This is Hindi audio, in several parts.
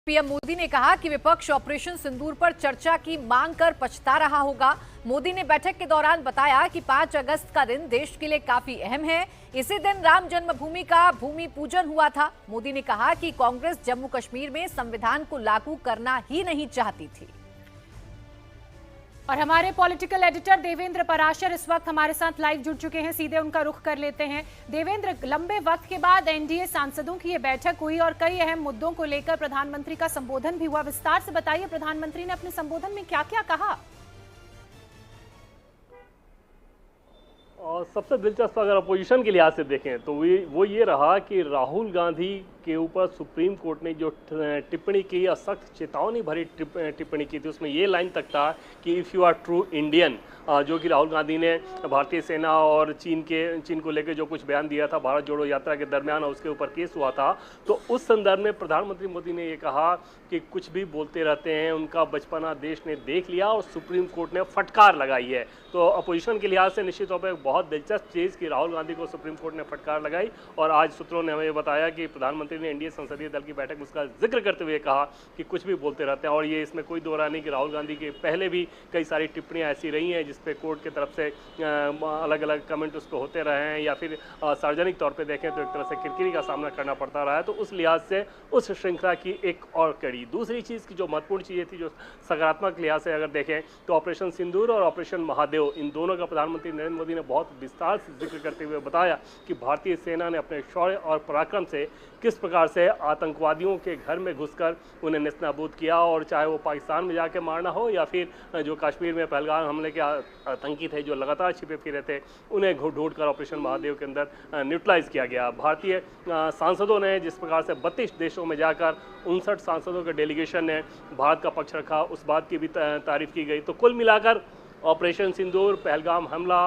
पीएम मोदी ने कहा कि विपक्ष ऑपरेशन सिंदूर पर चर्चा की मांग कर पछता रहा होगा। मोदी ने बैठक के दौरान बताया कि 5 अगस्त का दिन देश के लिए काफी अहम है। इसी दिन राम जन्मभूमि का भूमि पूजन हुआ था। मोदी ने कहा कि कांग्रेस जम्मू कश्मीर में संविधान को लागू करना ही नहीं चाहती थी। और हमारे पॉलिटिकल एडिटर देवेंद्र पराशर इस वक्त हमारे साथ लाइव जुड़ चुके हैं। सीधे उनका रुख कर लेते हैं। देवेंद्र, लंबे वक्त के बाद एनडीए सांसदों की ये बैठक हुई और कई अहम मुद्दों को लेकर प्रधानमंत्री का संबोधन भी हुआ। विस्तार से बताइए, प्रधानमंत्री ने अपने संबोधन में क्या क्या कहा? और सबसे दिलचस्प अगर अपोजिशन के लिहाज से देखें तो वो ये रहा कि राहुल गांधी के ऊपर सुप्रीम कोर्ट ने जो टिप्पणी की या सख्त चेतावनी भरी टिप्पणी की थी, उसमें ये लाइन तक था कि if you are true Indian, जो कि राहुल गांधी ने भारतीय सेना और चीन को लेकर जो कुछ बयान दिया था भारत जोड़ो यात्रा के दरमियान, उसके ऊपर केस हुआ था। तो उस संदर्भ में प्रधानमंत्री मोदी ने ये कहा कि कुछ भी बोलते रहते हैं, उनका बचपना देश ने देख लिया और सुप्रीम कोर्ट ने फटकार लगाई है। तो अपोजिशन के लिहाज से निश्चित तौर पर एक बहुत दिलचस्प चीज़ कि राहुल गांधी को सुप्रीम कोर्ट ने फटकार लगाई। और आज सूत्रों ने हमें बताया कि प्रधानमंत्री ने एनडीए संसदीय दल की बैठक में उसका जिक्र करते हुए कहा कि कुछ भी बोलते रहते हैं। और ये इसमें कोई दो राय नहीं कि राहुल गांधी के पहले भी कई सारी टिप्पणियां ऐसी रही हैं जिसपे कोर्ट की तरफ से अलग अलग कमेंट उसको होते रहे हैं, या फिर सार्वजनिक तौर पर देखें तो एक तरह से किरकिरी का सामना करना पड़ता रहा है। तो उस लिहाज से उस श्रृंखला की एक और कड़ी। दूसरी चीज़ की जो महत्वपूर्ण चीज़ें थी, जो सकारात्मक लिहाज से अगर देखें तो ऑपरेशन सिंदूर और ऑपरेशन महादेव, इन दोनों का प्रधानमंत्री नरेंद्र मोदी ने बहुत विस्तार से जिक्र करते हुए बताया कि भारतीय सेना ने अपने शौर्य और पराक्रम से किस प्रकार से आतंकवादियों के घर में घुसकर उन्हें नेस्तनाबूद किया। और चाहे वो पाकिस्तान में जाके मारना हो या फिर जो कश्मीर में पहलगाम हमले के आतंकी थे जो लगातार छिपे फिरे थे, उन्हें ढूंढकर ऑपरेशन महादेव के अंदर न्यूट्रलाइज किया गया। भारतीय सांसदों ने जिस प्रकार से 32 देशों में जाकर 59 सांसदों के डेलीगेशन ने भारत का पक्ष रखा, उस बात की भी तारीफ की गई। तो कुल मिलाकर ऑपरेशन सिंदूर, पहलगाम हमला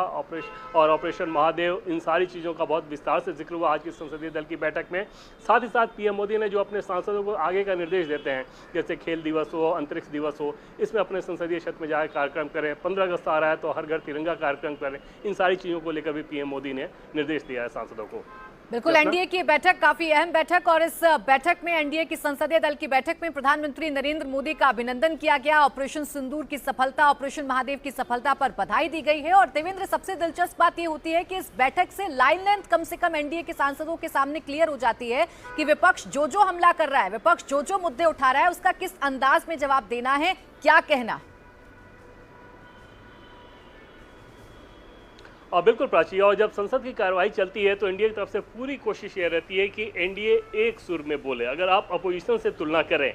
और ऑपरेशन महादेव, इन सारी चीज़ों का बहुत विस्तार से जिक्र हुआ आज की संसदीय दल की बैठक में। साथ ही साथ पीएम मोदी ने जो अपने सांसदों को आगे का निर्देश देते हैं, जैसे खेल दिवस हो, अंतरिक्ष दिवस हो, इसमें अपने संसदीय क्षेत्र में जाकर कार्यक्रम करें। 15 अगस्त आ रहा है तो हर घर तिरंगा कार्यक्रम करें। इन सारी चीज़ों को लेकर भी पीएम मोदी ने निर्देश दिया है सांसदों को। बिल्कुल, एनडीए की बैठक काफी अहम बैठक, और इस बैठक में एनडीए की संसदीय दल की बैठक में प्रधानमंत्री नरेंद्र मोदी का अभिनंदन किया गया। ऑपरेशन सिंदूर की सफलता, ऑपरेशन महादेव की सफलता पर बधाई दी गई है। और देवेंद्र, सबसे दिलचस्प बात यह होती है कि इस बैठक से लाइन लेंथ कम से कम एनडीए के सांसदों के सामने क्लियर हो जाती है कि विपक्ष जो जो हमला कर रहा है, विपक्ष जो जो मुद्दे उठा रहा है, उसका किस अंदाज में जवाब देना है, क्या कहना। और बिल्कुल प्राची, और जब संसद की कार्रवाई चलती है तो एनडीए की तरफ से पूरी कोशिश ये रहती है कि एनडीए एक सुर में बोले। अगर आप अपोजिशन से तुलना करें